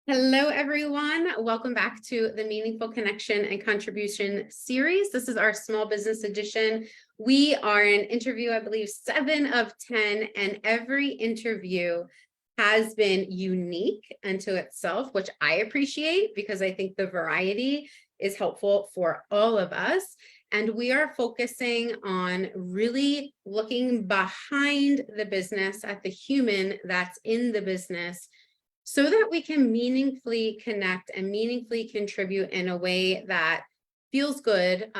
Hello, everyone. Welcome back to the Meaningful Connection and Contribution series. This is our small business edition. We are in interview, I believe, 7 of 10, and every interview has been unique unto itself, which I appreciate because I think the variety is helpful for all of us. And we are focusing on really looking behind the business at the human that's in the business, so that we can meaningfully connect and meaningfully contribute in a way that feels good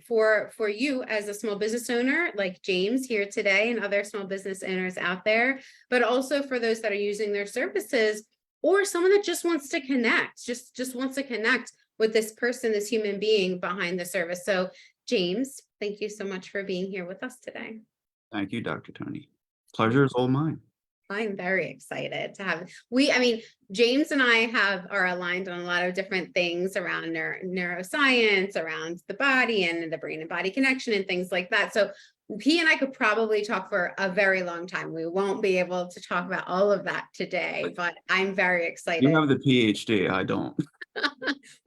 for you as a small business owner like James here today and other small business owners out there, but also for those that are using their services or someone that just wants to connect, just wants to connect with this person, this human being behind the service. So James, thank you so much for being here with us today. Thank you, Dr. Toni. Pleasure is all mine. I'm very excited to have James and I are aligned on a lot of different things around neuroscience, around the body and the brain and body connection and things like that. So he and I could probably talk for a very long time. We won't be able to talk about all of that today, but I'm very excited. You have the PhD, I don't.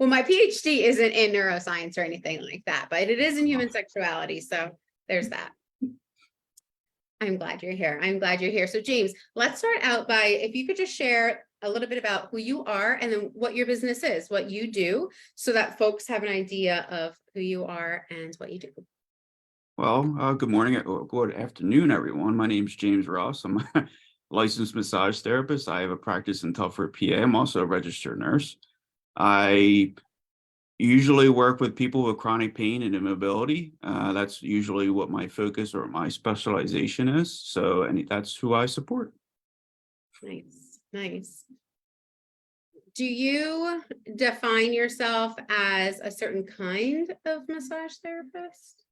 Well, my PhD isn't in neuroscience or anything like that, but it is in human sexuality. So there's that. I'm glad you're here. I'm glad you're here. So James, let's start out by, if you could just share a little bit about who you are and then what your business is, what you do, so that folks have an idea of who you are and what you do. Well, good morning or good afternoon, everyone. My name is James Ross. I'm a licensed massage therapist. I have a practice in Telford, PA. I'm also a registered nurse. I usually work with people with chronic pain and immobility. That's usually what my focus or my specialization is. So, and that's who I support. Nice, nice. Do you define yourself as a certain kind of massage therapist?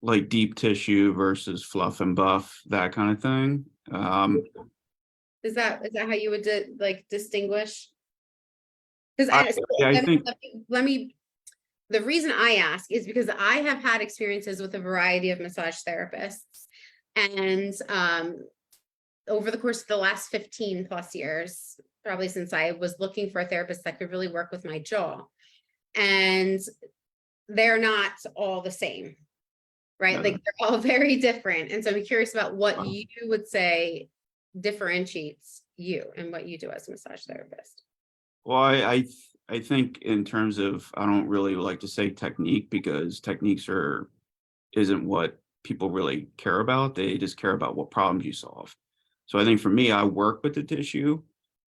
Like deep tissue versus fluff and buff, that kind of thing. Is that how you would distinguish? Because I think the reason I ask is because I have had experiences with a variety of massage therapists, and over the course of the last 15 plus years, probably since I was looking for a therapist that could really work with my jaw, and they're not all the same, right? Like they're all very different. And so I'm curious about what you would say differentiates you and what you do as a massage therapist. Well, I think in terms of, I don't really like to say technique because techniques isn't what people really care about. They just care about what problems you solve. So I think for me, I work with the tissue.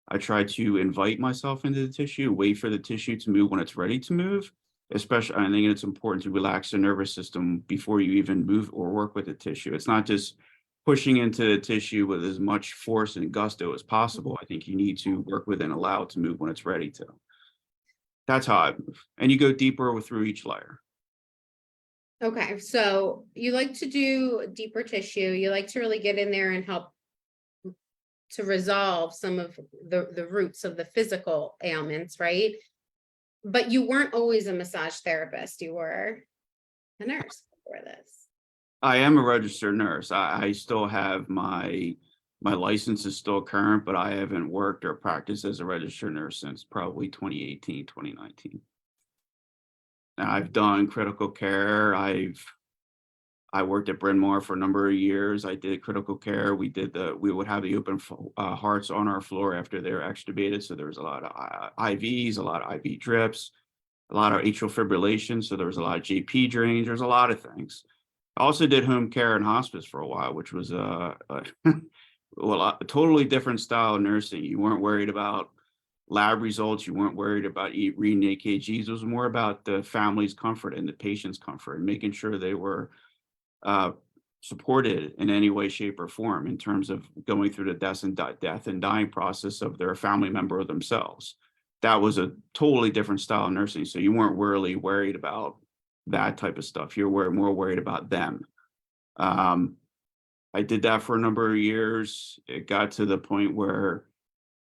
I try to invite myself into the tissue, wait for the tissue to move when it's ready to move. Especially, I think it's important to relax the nervous system before you even move or work with the tissue. It's not just pushing into the tissue with as much force and gusto as possible. I think you need to work with and allow it to move when it's ready to. That's how I move. And you go deeper through each layer. Okay, so you like to do deeper tissue. You like to really get in there and help to resolve some of the roots of the physical ailments, right? But you weren't always a massage therapist. You were a nurse before this. I am a registered nurse. I still have my license is still current, but I haven't worked or practiced as a registered nurse since probably 2018, 2019. And I've done critical care. I worked at Bryn Mawr for a number of years. I did critical care. We would have the open hearts on our floor after they were extubated. So there was a lot of IVs, a lot of IV drips, a lot of atrial fibrillation. So there was a lot of JP drains. There's a lot of things. I also did home care and hospice for a while, which was a totally different style of nursing. You weren't worried about lab results. You weren't worried about reading EKGs. It was more about the family's comfort and the patient's comfort and making sure they were supported in any way, shape, or form in terms of going through the death and dying process of their family member or themselves. That was a totally different style of nursing. So you weren't really worried about that type of stuff. You were more worried about them. I did that for a number of years. It got to the point where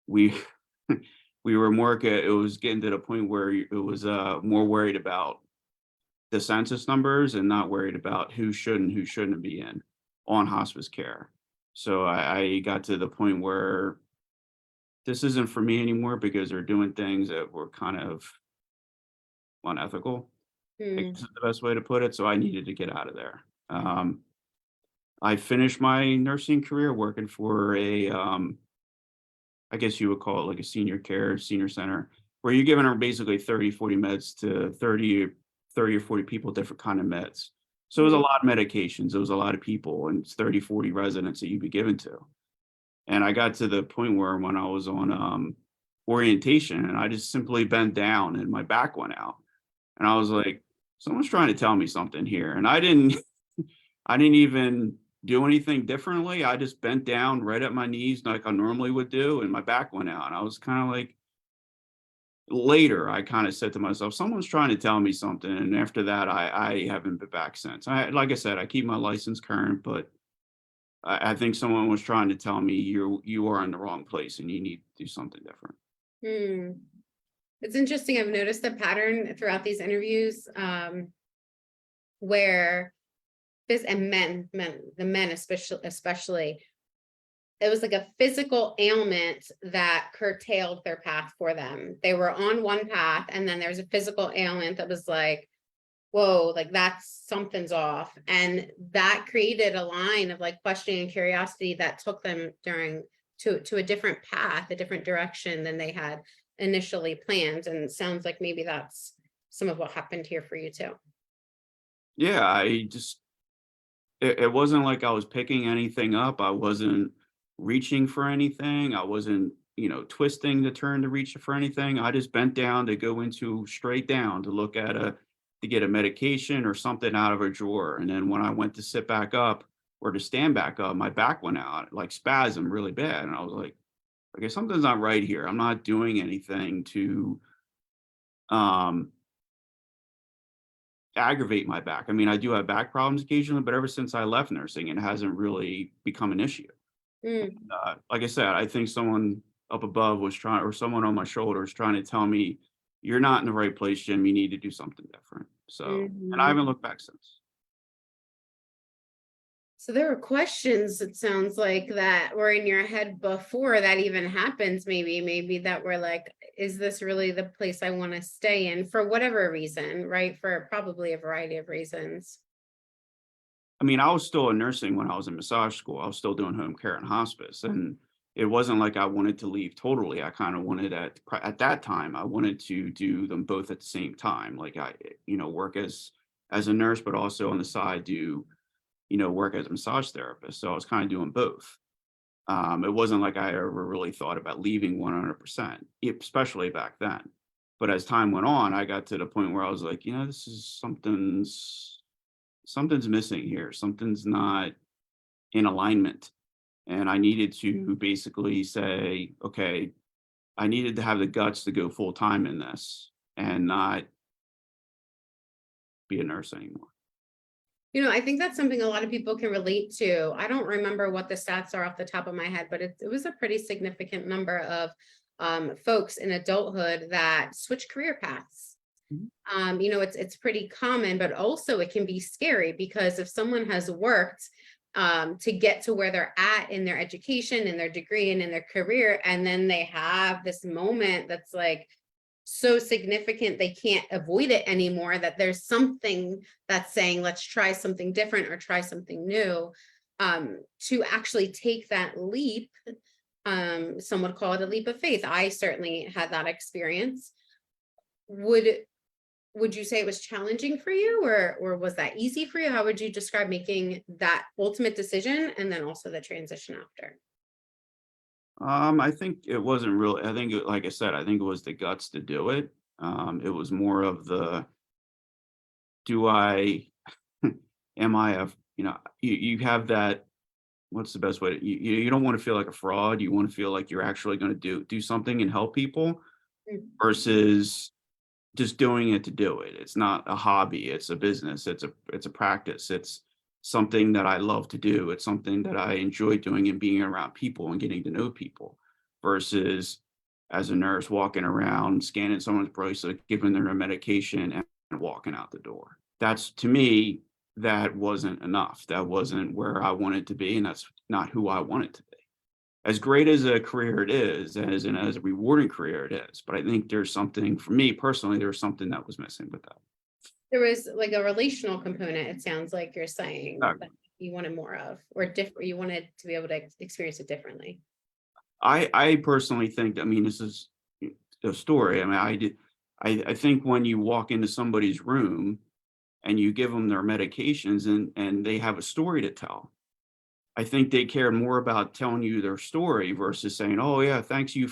we were it was getting to the point where it was more worried about the census numbers and not worried about who shouldn't be on hospice care. So I got to the point where this isn't for me anymore because they're doing things that were kind of unethical, I Hmm. guess is the best way to put it. So I needed to get out of there. I finished my nursing career working for I guess you would call it like a senior center, where you're giving her basically 30, 40 meds to 30 or 40 people, different kind of meds. So it was a lot of medications. It was a lot of people and it's 30, 40 residents that you'd be given to. And I got to the point where when I was on orientation and I just simply bent down and my back went out. And I was like, someone's trying to tell me something here. And I didn't I didn't even do anything differently. I just bent down right at my knees like I normally would do, and my back went out. And I was kind of like, later, I kind of said to myself, someone's trying to tell me something. And after that, I haven't been back since. Like I said, I keep my license current, but I think someone was trying to tell me you are in the wrong place and you need to do something different. Hmm. It's interesting. I've noticed a pattern throughout these interviews, where this and the men especially, it was like a physical ailment that curtailed their path for them. They were on one path, and then there's a physical ailment that was like, whoa, like that's something's off. And that created a line of like questioning and curiosity that took them to a different path, a different direction than they had initially planned. And it sounds like maybe that's some of what happened here for you too. Yeah, it wasn't like I was picking anything up. I wasn't reaching for anything. I wasn't, twisting the turn to reach for anything. I just bent down to go into straight down to look at to get a medication or something out of a drawer. And then when I went to sit back up or to stand back up, my back went out like spasm really bad. And I was like, okay, something's not right here. I'm not doing anything to um aggravate my back. I mean, I do have back problems occasionally, but ever since I left nursing, it hasn't really become an issue. Mm, Like I said, I think someone up above was trying, or someone on my shoulders trying to tell me, you're not in the right place, Jim. You need to do something different. So, and I mhm. haven't looked back since. So there were questions, it sounds like, that were in your head before that even happens, maybe that were like, is this really the place I want to stay in for whatever reason, right? For probably a variety of reasons. I mean, I was still in nursing when I was in massage school. I was still doing home care and hospice, and it wasn't like I wanted to leave totally. I kind of wanted at that time, I wanted to do them both at the same time. Like work as a nurse, but also on the side do work as a massage therapist. So I was kind of doing both. It wasn't like I ever really thought about leaving 100%, especially back then. But as time went on, I got to the point where I was like, this is something's missing here. Something's not in alignment. And I needed to basically say, okay, I needed to have the guts to go full time in this and not be a nurse anymore. I think that's something a lot of people can relate to. I don't remember what the stats are off the top of my head, but it was a pretty significant number of folks in adulthood that switch career paths. Mhm. It's pretty common, but also it can be scary because if someone has worked to get to where they're at in their education, in their degree, and in their career, and then they have this moment that's like so significant they can't avoid it anymore, that there's something that's saying let's try something different or try something new, to actually take that leap. Some would call it a leap of faith. I certainly had that experience. Would you say it was challenging for you, or was that easy for you? How would you describe making that ultimate decision and then also the transition after? I think it wasn't really, like I said, I think it was the guts to do it. It was more of do I, am I you have that, what's the best way you don't want to feel like a fraud. You want to feel like you're actually going to do something and help people Mm, versus just doing it to do it. It's not a hobby, it's a business, it's a practice. It's something that I love to do. It's something that I enjoy doing and being around people and getting to know people versus as a nurse walking around, scanning someone's bracelet, giving them a medication and walking out the door. That's to me, that wasn't enough. That wasn't where I wanted to be, and that's not who I wanted to be. as great as a career it is, as a rewarding career it is, but I think there's something, for me personally, there's something that was missing with that. There was like a relational component, it sounds like you're saying, Uh, that you wanted more of, or different, you wanted to be able to experience it differently. I personally think, I mean, this is a story. I mean, I think when you walk into somebody's room and you give them their medications and they have a story to tell, I think they care more about telling you their story versus saying, "Oh yeah, thank you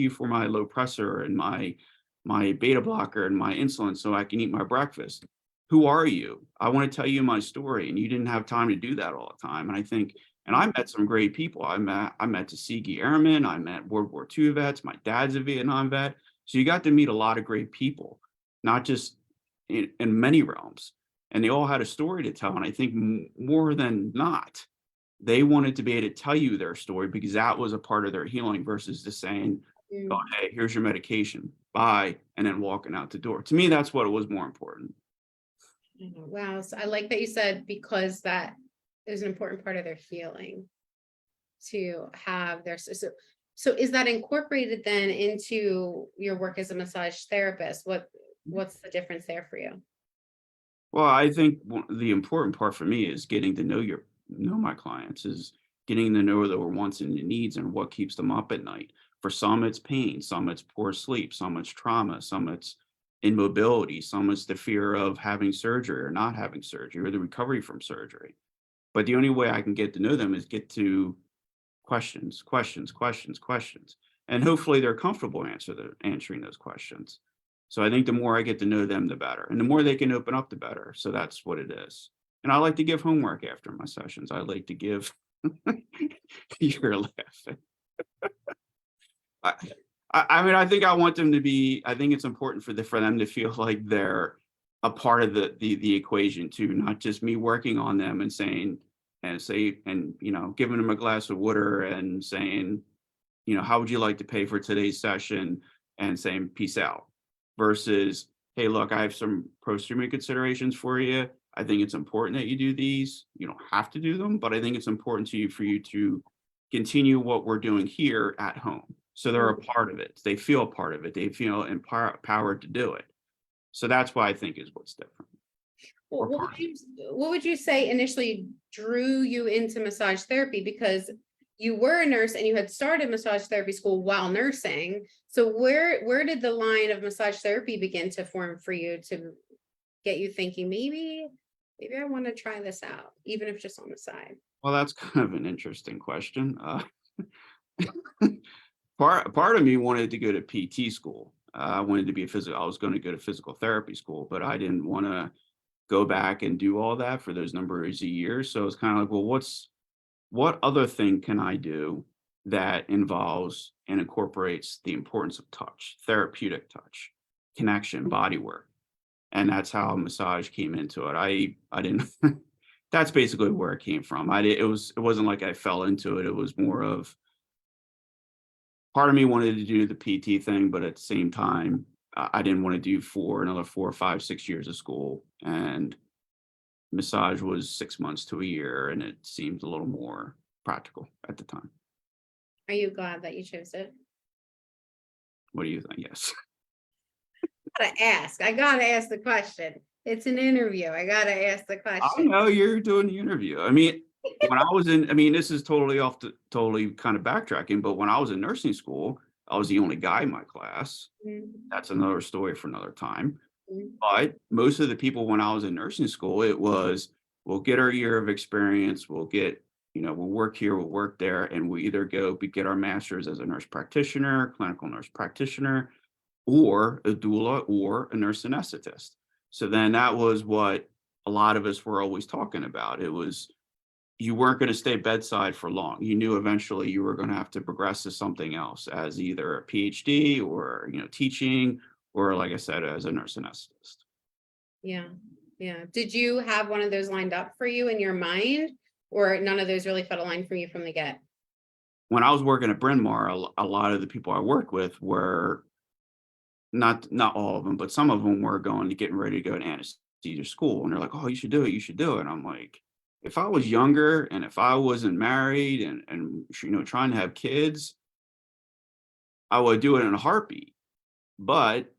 for my low pressor and my beta blocker and my insulin so I can eat my breakfast." Who are you? I want to tell you my story, and you didn't have time to do that all the time. And I think, and I met some great people. I met Tuskegee Airmen. I met World War II vets. My dad's a Vietnam vet, so you got to meet a lot of great people, not just in many realms, and they all had a story to tell. And I think more than not, they wanted to be able to tell you their story because that was a part of their healing versus just saying, "Oh, Mm. hey, here's your medication. Bye," and then walking out the door. To me, that's what was more important. Wow. So I like that you said, because that is an important part of their healing, to have their, so is that incorporated then into your work as a massage therapist? What's the difference there for you? Well, I think the important part for me is getting to know my clients, is getting to know their wants and their needs and what keeps them up at night. For some, it's pain, some it's poor sleep, some it's trauma, some it's immobility, some it's the fear of having surgery or not having surgery or the recovery from surgery. But the only way I can get to know them is get to questions, questions, questions, questions. And hopefully they're comfortable answering those questions. So I think the more I get to know them, the better. And the more they can open up, the better. So that's what it is. And I like to give homework after my sessions. I like to give you're laughing. I, I mean, I think I want them to be, I think it's important for them to feel like they're a part of the equation too, not just me working on them and saying, giving them a glass of water and saying, how would you like to pay for today's session, and saying peace out versus, hey, look, I have some pro-streaming considerations for you. I think it's important that you do these. You don't have to do them, but I think it's important to you for you to continue what we're doing here at home. So they're a part of it. They feel a part of it. They feel empowered to do it. So that's why I think is what's different. Well, Or part of it. what would you say initially drew you into massage therapy? Because you were a nurse and you had started massage therapy school while nursing. So where did the line of massage therapy begin to form for you to get you thinking, maybe I want to try this out, even if just on the side? Well, that's kind of an interesting question. Part of me wanted to go to PT school. I wanted to be a physical. I was going to go to physical therapy school, but I didn't want to go back and do all that for those numbers of years. So it's kind of like, well, what other thing can I do that involves and incorporates the importance of touch, therapeutic touch, connection, body work, and that's how massage came into it. I didn't. That's basically where it came from. It wasn't like I fell into it. It was more of, part of me wanted to do the PT thing, but at the same time, I didn't want to do another 4 or 5, 6 years of school. And massage was 6 months to a year, and it seemed a little more practical at the time. Are you glad that you chose it? What do you think? Yes. I gotta ask the question. It's an interview. I gotta ask the I question. know you're doing the interview. I mean, I mean, this is totally kind of backtracking, but when I was in nursing school, I was the only guy in my class. Mhm. That's another story for another time. Mhm. But most of the people when I was in nursing school, it was, we'll get our year of experience, we'll work here, we'll work there, and we either get our master's as a nurse practitioner, clinical nurse practitioner, or a doula or a nurse anesthetist. So then that was what a lot of us were always talking about. It was, you weren't going to stay bedside for long. You knew eventually you were going to have to progress to something else as either a PhD or, teaching, or like I said, as a nurse anesthetist. Yeah. Yeah. Did you have one of those lined up for you in your mind, or none of those really felt aligned for you from the get? When I was working at Bryn Mawr, a lot of the people I worked with were, not all of them, but some of them were getting ready to go to anesthesia school. And they're like, "Oh, you should do it. You should do it." And I'm like, If I was younger and if I wasn't married and trying to have kids, I would do it in a heartbeat. But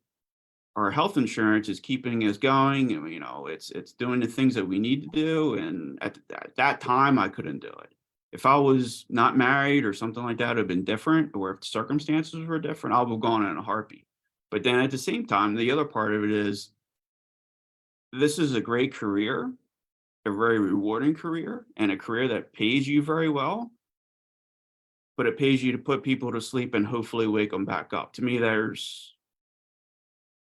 our health insurance is keeping us going, and it's doing the things that we need to do. And at that time, I couldn't do it. If I was not married or something like that, it would have been different. Or if the circumstances were different, I would have gone in a heartbeat. But then at the same time, the other part of it is this is a great career, a very rewarding career, and a career that pays you very well. But it pays you to put people to sleep and hopefully wake them back up. To me,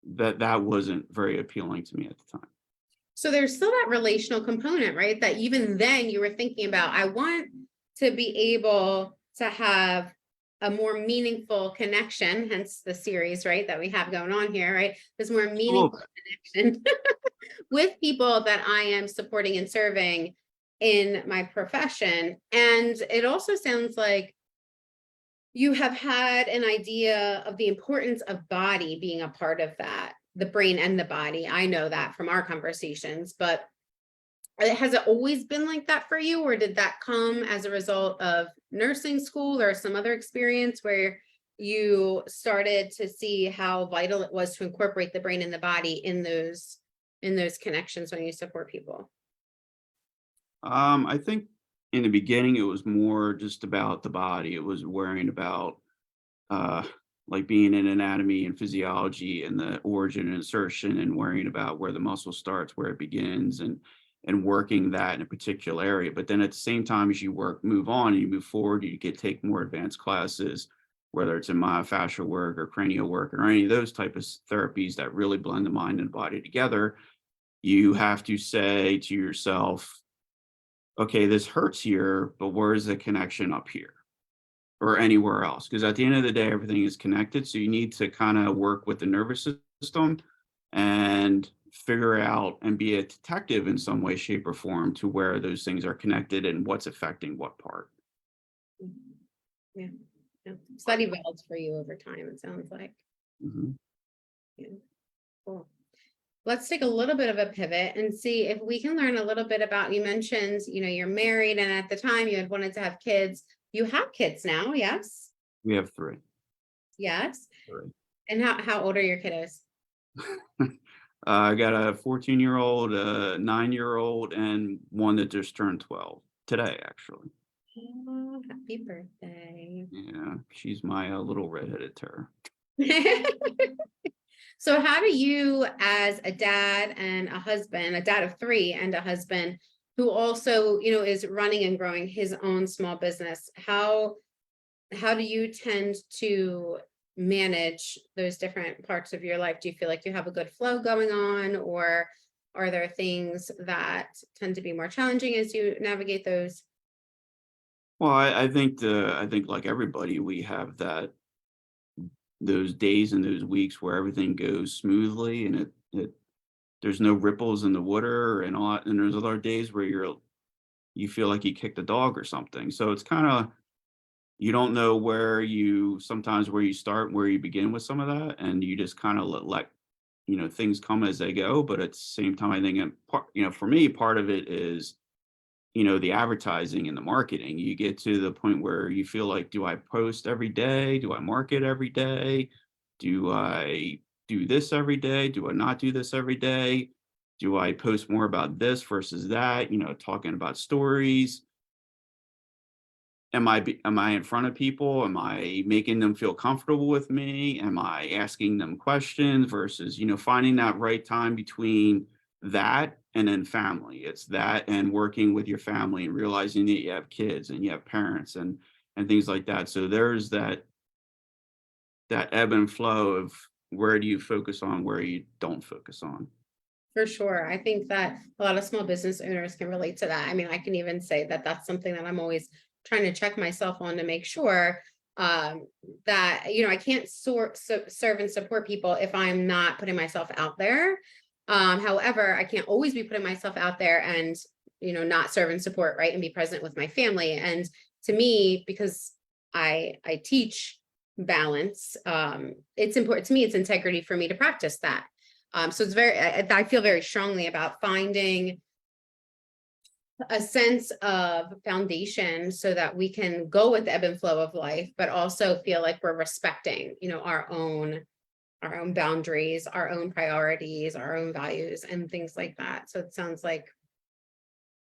that wasn't very appealing to me at the time. So there's still that relational component, right? That even then you were thinking about, I want to be able to have a more meaningful connection, hence the series, right, that we have going on here, right? This more meaningful connection with people that I am supporting and serving in my profession. And it also sounds like you have had an idea of the importance of body being a part of that, the brain and the body. I know that from our conversations, but has it always been like that for you, or did that come as a result of nursing school or some other experience where you started to see how vital it was to incorporate the brain and the body in those connections when you support people? I think in the beginning it was more just about the body. It was worrying about uh like being in anatomy and physiology and the origin and insertion, and worrying about where the muscle starts, where it begins, and working that in a particular area. But then at the same time, as you move on and you move forward, you get take more advanced classes, whether it's in myofascial work or cranial work or any of those type of therapies that really blend the mind and body together. You have to say to yourself, okay, this hurts here, but where's the connection up here or anywhere else? Because at the end of the day, everything is connected. So you need to kind of work with the nervous system and figure out and be a detective in some way, shape, or form to where those things are connected and what's affecting what part. Yeah. Yeah. So that evolved for you over time, it sounds like. Mhm. Yeah. Cool. Let's take a little bit of a pivot and see if we can learn a little bit about, you mentioned, you're married and at the time you had wanted to have kids. You have kids now, yes? We have three. Yes. Three. And how old are your kiddos? I got a 14-year-old, a 9-year-old, and one that just turned 12 today, actually. Oh, happy birthday. Yeah, she's my little redheaded terror. So how do you, as a dad and a husband, a dad of three and a husband who also, is running and growing his own small business, how do you tend to manage those different parts of your life? Do you feel like you have a good flow going on, or are there things that tend to be more challenging as you navigate those? Well, I think like everybody, we have those days and those weeks where everything goes smoothly and it there's no ripples in the water and all that, and there's other days where you feel like you kicked a dog or something. So it's kind of, you don't know sometimes where you start, where you begin with some of that, and you just kind of let things come as they go. But at the same time, I think for me, part of it is the advertising and the marketing. You get to the point where you feel like, do I post every day? Do I market every day? Do I do this every day? Do I not do this every day? Do I post more about this versus that? Talking about stories. Am I in front of people? Am I making them feel comfortable with me? Am I asking them questions versus, finding that right time between that and then family? It's that and working with your family and realizing that you have kids and you have parents and things like that. So there's that ebb and flow of where do you focus on, where you don't focus on. For sure. I think that a lot of small business owners can relate to that. I mean, I can even say that that's something that I'm always trying to check myself on to make sure that, I can't serve and support people if I'm not putting myself out there. However, I can't always be putting myself out there and, not serve and support, right, and be present with my family. And to me, because I teach balance, it's important to me, it's integrity for me to practice that. So it's I feel very strongly about finding a sense of foundation so that we can go with the ebb and flow of life, but also feel like we're respecting, our own boundaries, our own priorities, our own values, and things like that. So it sounds like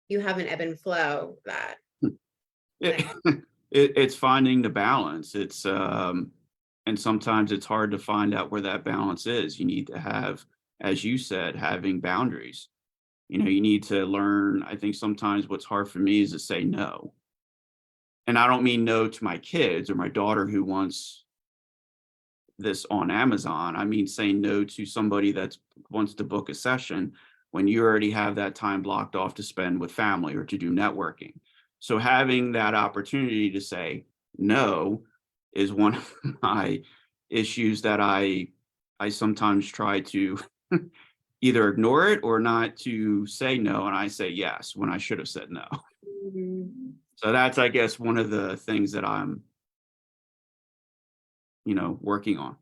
you have an ebb and flow that. It, it's finding the balance. And sometimes it's hard to find out where that balance is. You need to have, as you said, having boundaries. You need to learn. I think sometimes what's hard for me is to say no. And I don't mean no to my kids or my daughter who wants this on Amazon. I mean saying no to somebody that wants to book a session when you already have that time blocked off to spend with family or to do networking. So having that opportunity to say no is one of my issues that I sometimes try to either ignore it or not to say no, and I say yes when I should have said no. Mhm. So that's, I guess, one of the things that I'm, working on.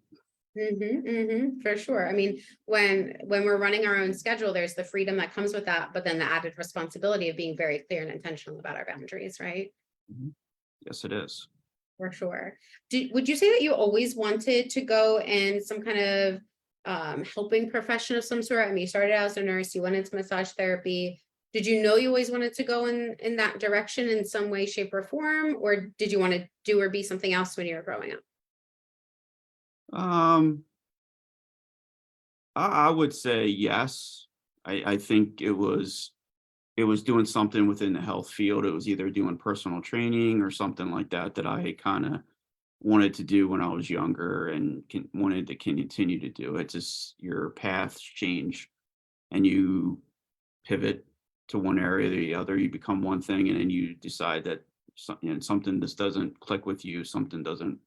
For sure. I mean, when we're running our own schedule, there's the freedom that comes with that, but then the added responsibility of being very clear and intentional about our boundaries, right? Mhm. Yes, it is. For sure. Would you say that you always wanted to go in some kind of helping profession of some sort? I mean, you started out as a nurse, you went into massage therapy. Did you know you always wanted to go in that direction in some way, shape, or form? Or did you want to do or be something else when you were growing up? Um, I would say yes. I think it was doing something within the health field. It was either doing personal training or something like that that I kind of wanted to do when I was younger and wanted to continue to do. It's just your paths change and you pivot to one area or the other. You become one thing and then you decide that something just doesn't click with you, something doesn't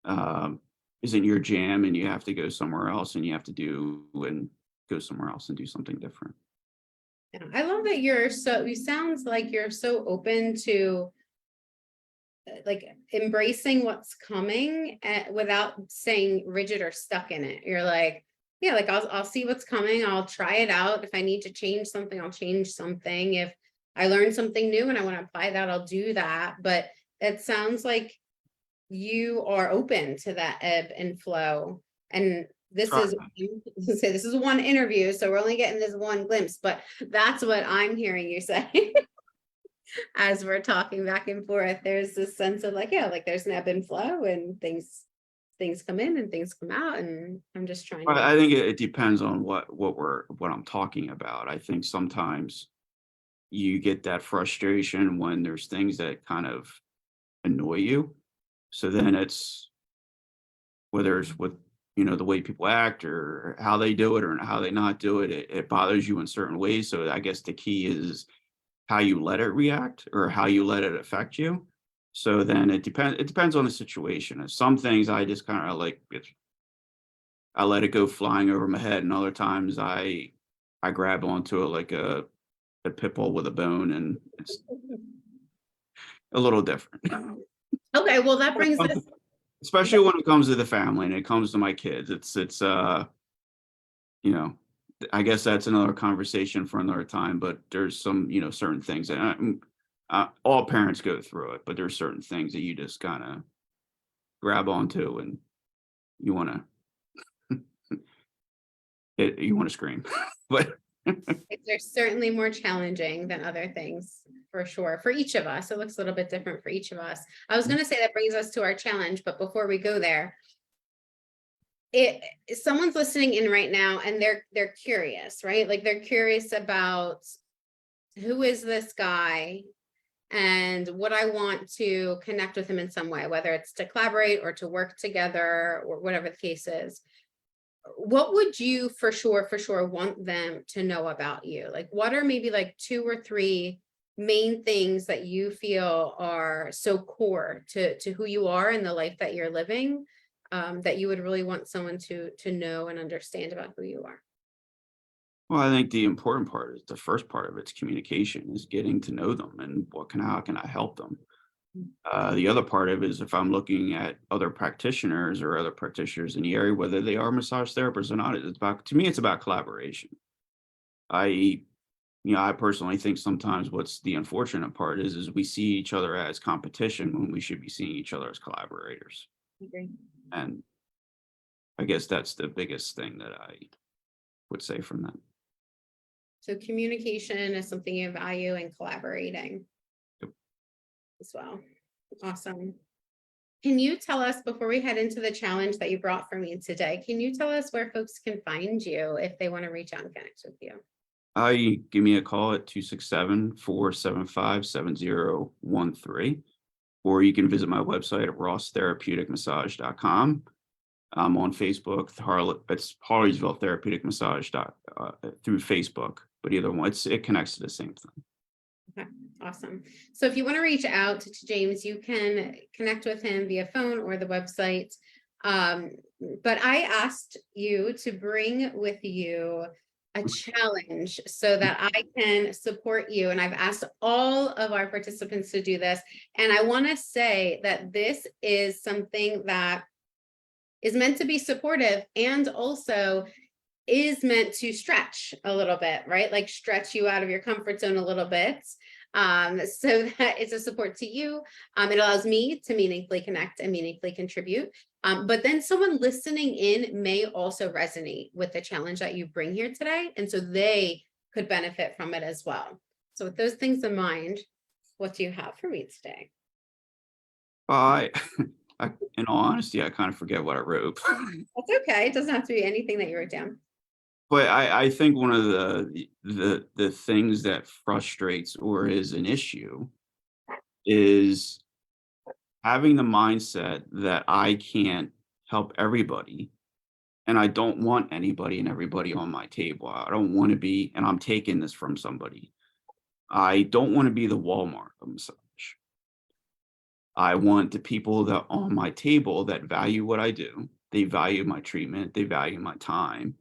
um, isn't your jam, and you have to go somewhere else, and you have to go somewhere else and do something different. Yeah, I love that you sounds like you're so open to like embracing what's coming without staying rigid or stuck in it. You're like, yeah, like I'll see what's coming. I'll try it out. If I need to change something, I'll change something. If I learn something new and I want to apply that, I'll do that. But it sounds like you are open to that ebb and flow. And this Try. is this is one interview, so we're only getting this one glimpse, but that's what I'm hearing you say. As we're talking back and forth, there's this sense of like, yeah, like there's an ebb and flow and things come in and things come out. And I'm just trying to. I think it depends on what I'm talking about. I think sometimes you get that frustration when there's things that kind of annoy you. So then it's whether it's with the way people act or how they do it or how they not do it, it bothers you in certain ways. So I guess the key is how you let it react or how you let it affect you. So then it depends on the situation. And some things I just kind of like I let it go flying over my head, and other times I grab onto it like a pit bull with a bone, and it's a little different. Okay, well, that brings us. Especially when it comes to the family and it comes to my kids. It's you know, I guess that's another conversation for another time, but there's some, certain things that all parents go through it, but there's certain things that you just kind of grab onto and you want to, you want to scream, but They're certainly more challenging than other things, for sure. For each of us, it looks a little bit different for each of us. I was going to say that brings us to our challenge, but before we go there, if someone's listening in right now and they're curious, right? Like they're curious about who is this guy and would I want to connect with him in some way, whether it's to collaborate or to work together or whatever the case is. What would you for sure want them to know about you? Like what are maybe like 2 or 3 main things that you feel are so core to who you are and the life that you're living, that you would really want someone to know and understand about who you are? well, I think the important part is the first part of it's communication is getting to know them and how can I help them. The other part of it is if I'm looking at other practitioners or other practitioners in the area, whether they are massage therapists or not, it's about to me, it's about collaboration. I I personally think sometimes what's the unfortunate part is we see each other as competition when we should be seeing each other as collaborators. Agree. And I guess that's the biggest thing that I would say from that. So communication is something you value, and collaborating Yep. as well. Awesome. Can you tell us, before we head into the challenge that you brought for me today, can you tell us where folks can find you if they want to reach out and connect with you? Give me a call at 267-475-7013, or you can visit my website at rosstherapeuticmassage.com. I'm on Facebook. It's Harleysville Therapeutic Massage through Facebook, but either one, it connects to the same thing. Okay, awesome. So if you want to reach out to James, you can connect with him via phone or the website. But I asked you to bring with you a challenge so that I can support you. And I've asked all of our participants to do this. And I want to say that this is something that is meant to be supportive and also is meant to stretch a little bit, right? Like stretch you out of your comfort zone a little bit. So that it's a support to you. It allows me to meaningfully connect and meaningfully contribute. But then someone listening in may also resonate with the challenge that you bring here today. And so they could benefit from it as well. So with those things in mind, what do you have for me today? I, in all honesty, I kind of forget what I wrote. That's okay. It doesn't have to be anything that you wrote down. But I think one of the things that frustrates or is an issue is having the mindset that I can't help everybody, and I don't want anybody and everybody on my table. I don't want to be, and I'm taking this from somebody. I don't want to be the Walmart of massage. I want the people that on my table that value what I do. They value my treatment. They value my time.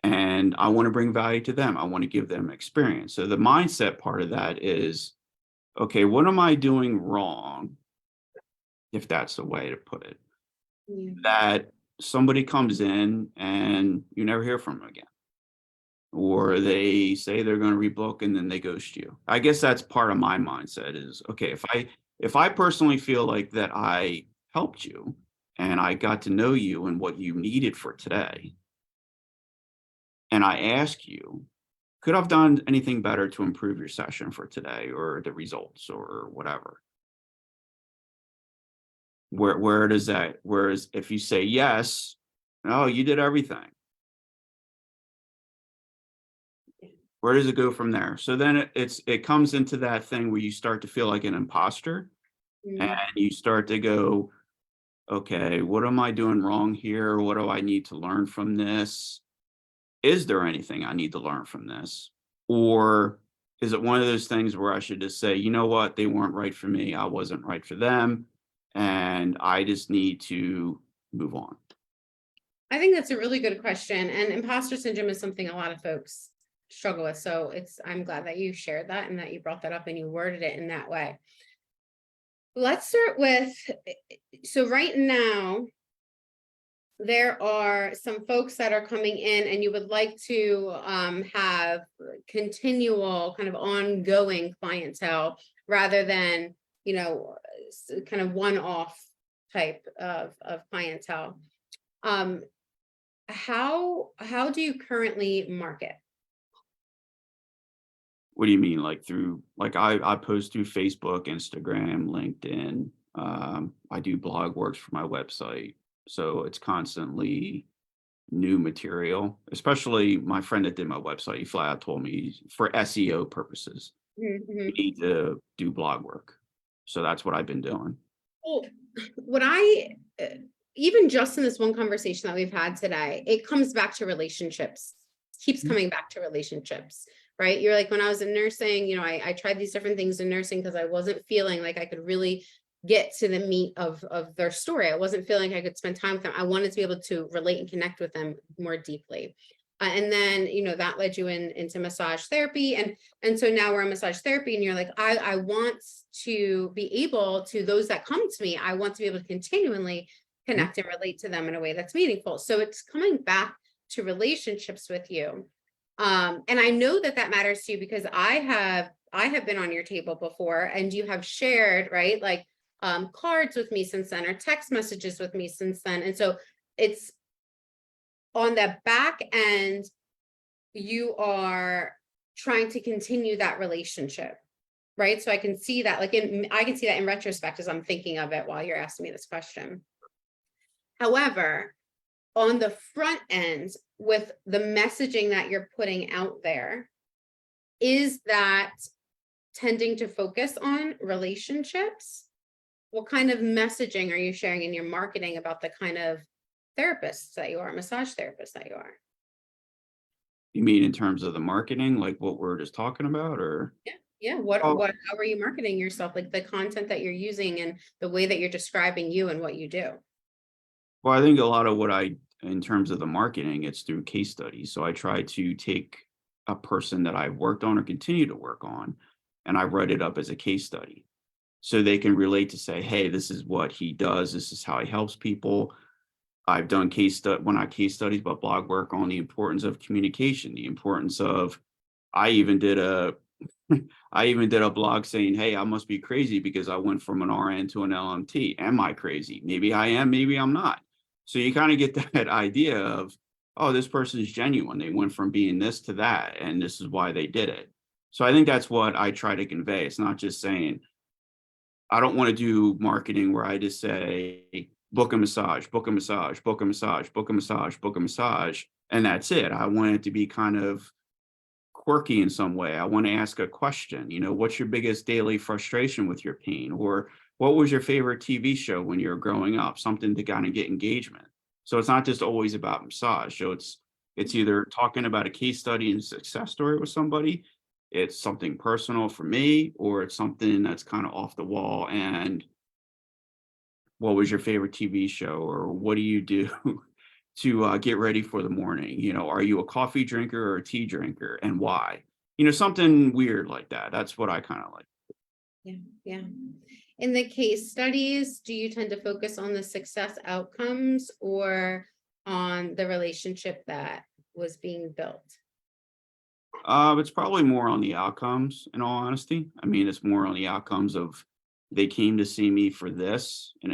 And I want to bring value to them. I want to give them experience. So the mindset part of that is, okay, what am I doing wrong? If that's the way to put it, Yeah. that somebody comes in and you never hear from them again, or they say they're going to rebook and then they ghost you. I guess that's part of my mindset is, okay, if I personally feel like that I helped you and I got to know you and what you needed for today, and I ask you, could I have done anything better to improve your session for today or the results or whatever? Where does that, whereas if you say yes, oh, you did everything. Where does it go from there? So then it comes into that thing where you start to feel like an imposter and you start to go, okay, what am I doing wrong here? What do I need to learn from this? Is there anything I need to learn from this? Or is it one of those things where I should just say, you know what, they weren't right for me, I wasn't right for them, and I just need to move on? I think that's a really good question. And imposter syndrome is something a lot of folks struggle with. So I'm glad that you shared that and that you brought that up and you worded it in that way. Let's start with, so right now, there are some folks that are coming in and you would like to have continual kind of ongoing clientele rather than, kind of one-off type of clientele. How do you currently market? What do you mean? Like I post through Facebook, Instagram, LinkedIn. I do blog works for my website. So it's constantly new material, especially my friend that did my website. He flat out told me for SEO purposes, you need to do blog work. So that's what I've been doing. Well, even just in this one conversation that we've had today, it comes back to relationships, keeps coming back to relationships, right? You're like, when I was in nursing, I tried these different things in nursing because I wasn't feeling like I could really get to the meat of their story. I wasn't feeling like I could spend time with them. I wanted to be able to relate and connect with them more deeply. And then, that led you into massage therapy. And so now we're in massage therapy and you're like, I want to be able to, those that come to me, I want to be able to continually connect and relate to them in a way that's meaningful. So it's coming back to relationships with you. And I know that that matters to you because I have been on your table before, and you have shared, right, like cards with me since then, or text messages with me since then. And so it's on the back end, you are trying to continue that relationship, right? So I can see that, like I can see that in retrospect as I'm thinking of it while you're asking me this question. However, on the front end, with the messaging that you're putting out there, is that tending to focus on relationships? What kind of messaging are you sharing in your marketing about the kind of therapists that you are, massage therapists that you are? You mean in terms of the marketing, like what we're just talking about, or? Yeah. Yeah. Oh, How are you marketing yourself? Like the content that you're using and the way that you're describing you and what you do. well, I think a lot of in terms of the marketing, it's through case studies. So I try to take a person that I've worked on or continue to work on, and I write it up as a case study. So they can relate to say, hey, this is what he does. This is how he helps people. I've done well, not case studies, but blog work on the importance of communication, the importance of, I even did a, I even did a blog saying, hey, I must be crazy because I went from an RN to an LMT. Am I crazy? Maybe I am, maybe I'm not. So you kind of get that idea of, oh, this person is genuine. They went from being this to that, and this is why they did it. So I think that's what I try to convey. It's not just saying, I don't want to do marketing where I just say, book a massage, book a massage, book a massage, book a massage, book a massage, and that's it. I want it to be kind of quirky in some way. I want to ask a question, what's your biggest daily frustration with your pain? Or what was your favorite TV show when you were growing up? Something to kind of get engagement. So it's not just always about massage. So it's either talking about a case study and success story with somebody, it's something personal for me, or it's something that's kind of off the wall. And what was your favorite TV show, or what do you do to get ready for the morning? Are you a coffee drinker or a tea drinker, and why? Something weird like that. That's what I kind of like. Yeah. Yeah. In the case studies, do you tend to focus on the success outcomes or on the relationship that was being built? It's probably more on the outcomes, in all honesty. I mean, it's more on the outcomes of, they came to see me for this, and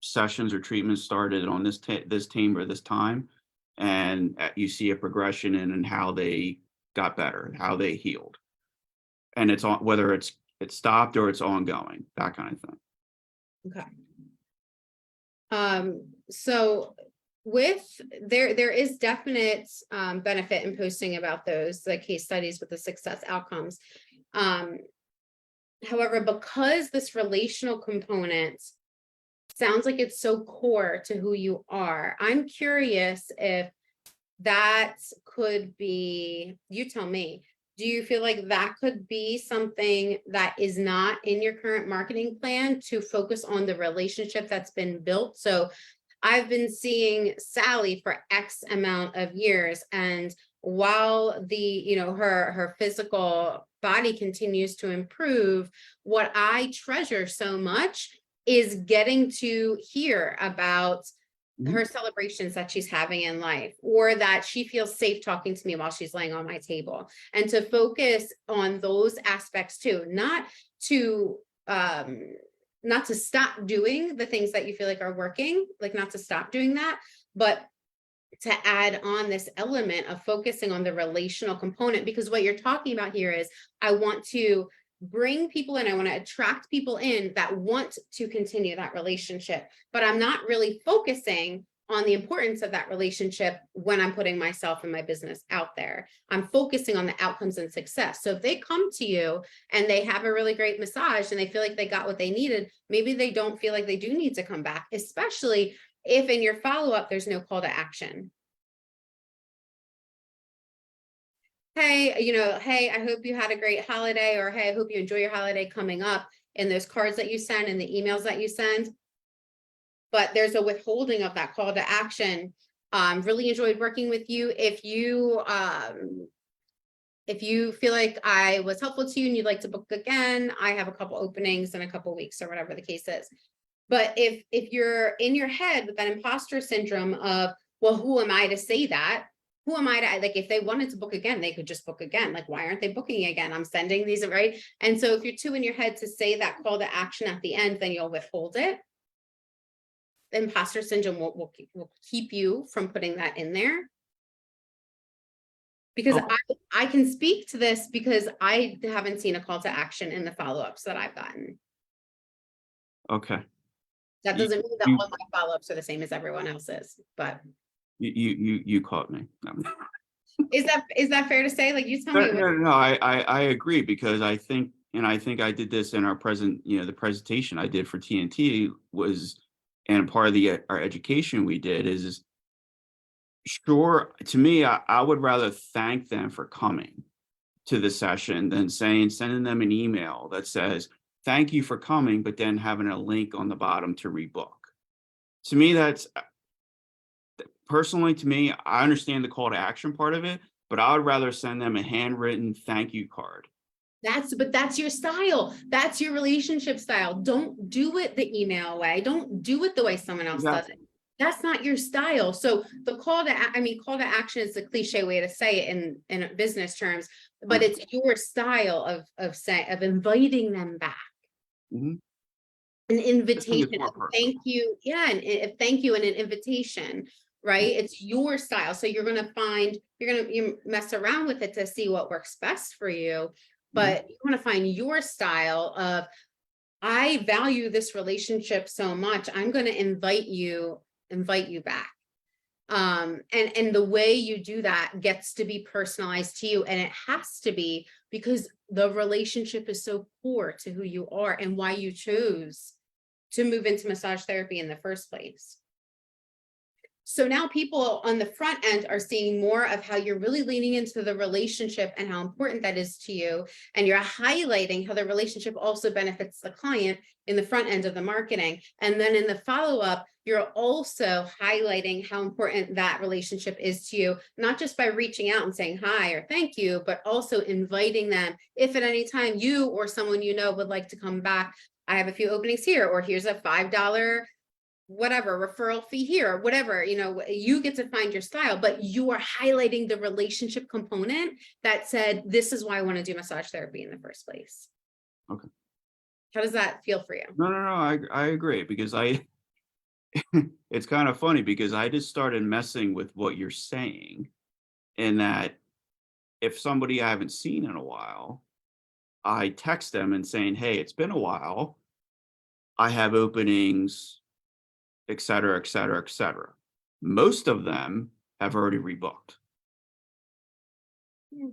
sessions or treatments started on this team or this time, and you see a progression in how they got better, how they healed, and it's on, whether it's stopped or it's ongoing, that kind of thing. Okay. So there is definite benefit in posting about those, the case studies with the success outcomes. However, because this relational component sounds like it's so core to who you are, I'm curious if that could be, you tell me, do you feel like that could be something that is not in your current marketing plan, to focus on the relationship that's been built? So I've been seeing Sally for X amount of years, and while her physical body continues to improve, what I treasure so much is getting to hear about her celebrations that she's having in life, or that she feels safe talking to me while she's laying on my table, and to focus on those aspects too, not to stop doing the things that you feel like are working, like not to stop doing that, but to add on this element of focusing on the relational component. Because what you're talking about here is, I want to bring people in, I want to attract people in that want to continue that relationship, but I'm not really focusing on the importance of that relationship when I'm putting myself and my business out there. I'm focusing on the outcomes and success. So if they come to you and they have a really great massage and they feel like they got what they needed, maybe they don't feel like they do need to come back, especially if in your follow-up there's no call to action. Hey, hey, I hope you had a great holiday, or hey, I hope you enjoy your holiday coming up, in those cards that you send and the emails that you send. But there's a withholding of that call to action. Really enjoyed working with you. If you feel like I was helpful to you and you'd like to book again, I have a couple openings in a couple weeks, or whatever the case is. But if you're in your head with that imposter syndrome of, well, who am I to say that? who am I to, like, if they wanted to book again, they could just book again. Like, why aren't they booking again? I'm sending these, right? And so if you're too in your head to say that call to action at the end, then you'll withhold it. Imposter syndrome will keep you from putting that in there. Because I can speak to this because I haven't seen a call to action in the follow-ups that I've gotten. Okay. That doesn't mean that all my follow-ups are the same as everyone else's, but You caught me. No. is that fair to say? Like, you tell me. No, I agree, because I think I did this in our the presentation I did for TNT was, and part of our education we did is sure, to me, I would rather thank them for coming to the session than sending them an email that says, thank you for coming, but then having a link on the bottom to rebook. To me, that's personally, to me, I understand the call to action part of it, but I would rather send them a handwritten thank you card. But that's your style. That's your relationship style. Don't do it the email way. Don't do it the way someone else does it. That's not your style. So the call to action is the cliche way to say it in business terms, but it's your style of inviting them back. Mm-hmm. An invitation, thank you. Yeah, and thank you and an invitation, right? It's your style. So you're gonna mess around with it to see what works best for you, but you want to find your style of, I value this relationship so much, I'm going to invite you back. And the way you do that gets to be personalized to you, and it has to be because the relationship is so core to who you are and why you chose to move into massage therapy in the first place. So now people on the front end are seeing more of how you're really leaning into the relationship and how important that is to you. And you're highlighting how the relationship also benefits the client in the front end of the marketing. And then in the follow-up, you're also highlighting how important that relationship is to you, not just by reaching out and saying hi or thank you, but also inviting them. If at any time you or someone you know would like to come back, I have a few openings here, or here's a $5 whatever referral fee here, or whatever, you get to find your style, but you are highlighting the relationship component that said, this is why I want to do massage therapy in the first place. Okay. How does that feel for you? No, I agree, because it's kind of funny because I just started messing with what you're saying, in that if somebody I haven't seen in a while, I text them and saying, hey, it's been a while, I have openings, et cetera, et cetera, et cetera. Most of them have already rebooked. Who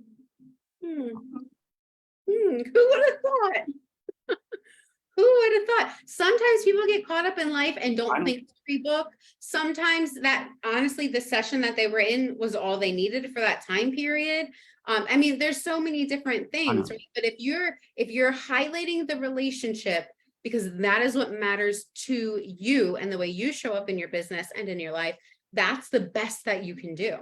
would have thought? Who would have thought? Sometimes people get caught up in life and don't think to rebook. Sometimes that, honestly, the session that they were in was all they needed for that time period. I mean, there's so many different things, right? But if you're highlighting the relationship, because that is what matters to you and the way you show up in your business and in your life, that's the best that you can do.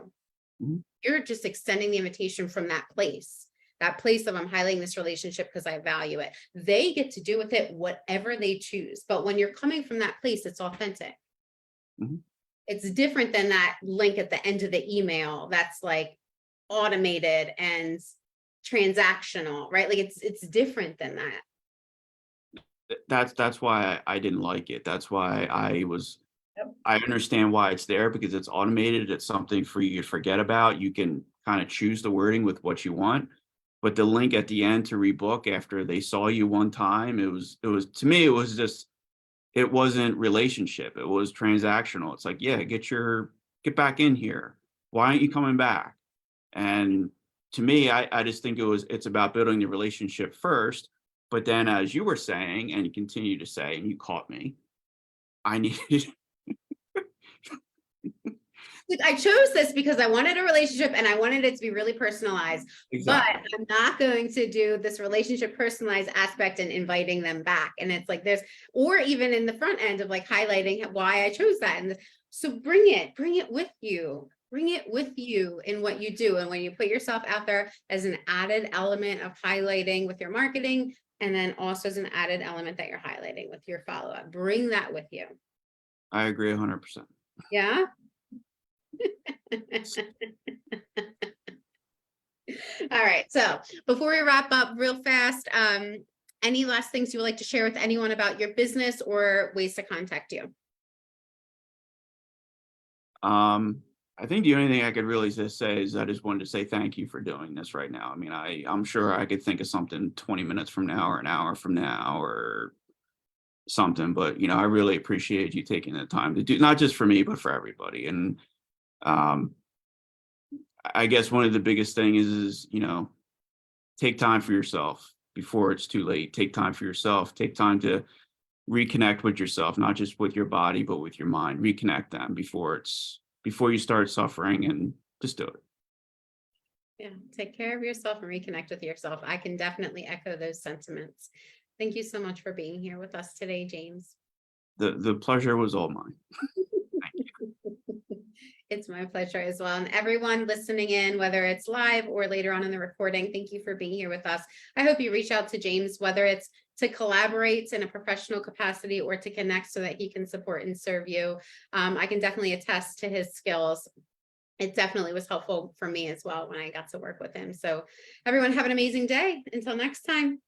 Mm-hmm. You're just extending the invitation from that place of, I'm highlighting this relationship because I value it. They get to do with it whatever they choose. But when you're coming from that place, it's authentic. Mm-hmm. It's different than that link at the end of the email that's like automated and transactional, right? Like it's different than that. That's why I didn't like it. That's why I understand why it's there, because it's automated. It's something for you to forget about. You can kind of choose the wording with what you want. But the link at the end to rebook after they saw you one time, it was to me, it wasn't relationship. It was transactional. It's like, yeah, get back in here. Why aren't you coming back? And to me, I just think it's about building the relationship first. But then, as you were saying, and you continue to say, and you caught me, I needed. I chose this because I wanted a relationship and I wanted it to be really personalized. Exactly. But I'm not going to do this relationship personalized aspect and inviting them back. And it's like or even in the front end of like highlighting why I chose that. And so bring it with you. Bring it with you in what you do. And when you put yourself out there as an added element of highlighting with your marketing, and then also as an added element that you're highlighting with your follow-up, bring that with you. I agree 100%. Yeah. All right. So before we wrap up real fast, any last things you would like to share with anyone about your business or ways to contact you? I think the only thing I could really just say is I just wanted to say thank you for doing this right now. I mean, I'm sure I could think of something 20 minutes from now or an hour from now or something, but I really appreciate you taking the time to do, not just for me, but for everybody. And um, I guess one of the biggest thing is, take time for yourself before it's too late. Take time for yourself. Take time to reconnect with yourself, not just with your body, but with your mind. Reconnect them before you start suffering, and just do it. Yeah, take care of yourself and reconnect with yourself. I can definitely echo those sentiments. Thank you so much for being here with us today, James. The pleasure was all mine. It's my pleasure as well. And everyone listening in, whether it's live or later on in the recording, thank you for being here with us. I hope you reach out to James, whether it's to collaborate in a professional capacity or to connect so that he can support and serve you. I can definitely attest to his skills. It definitely was helpful for me as well when I got to work with him. So everyone have an amazing day. Until next time.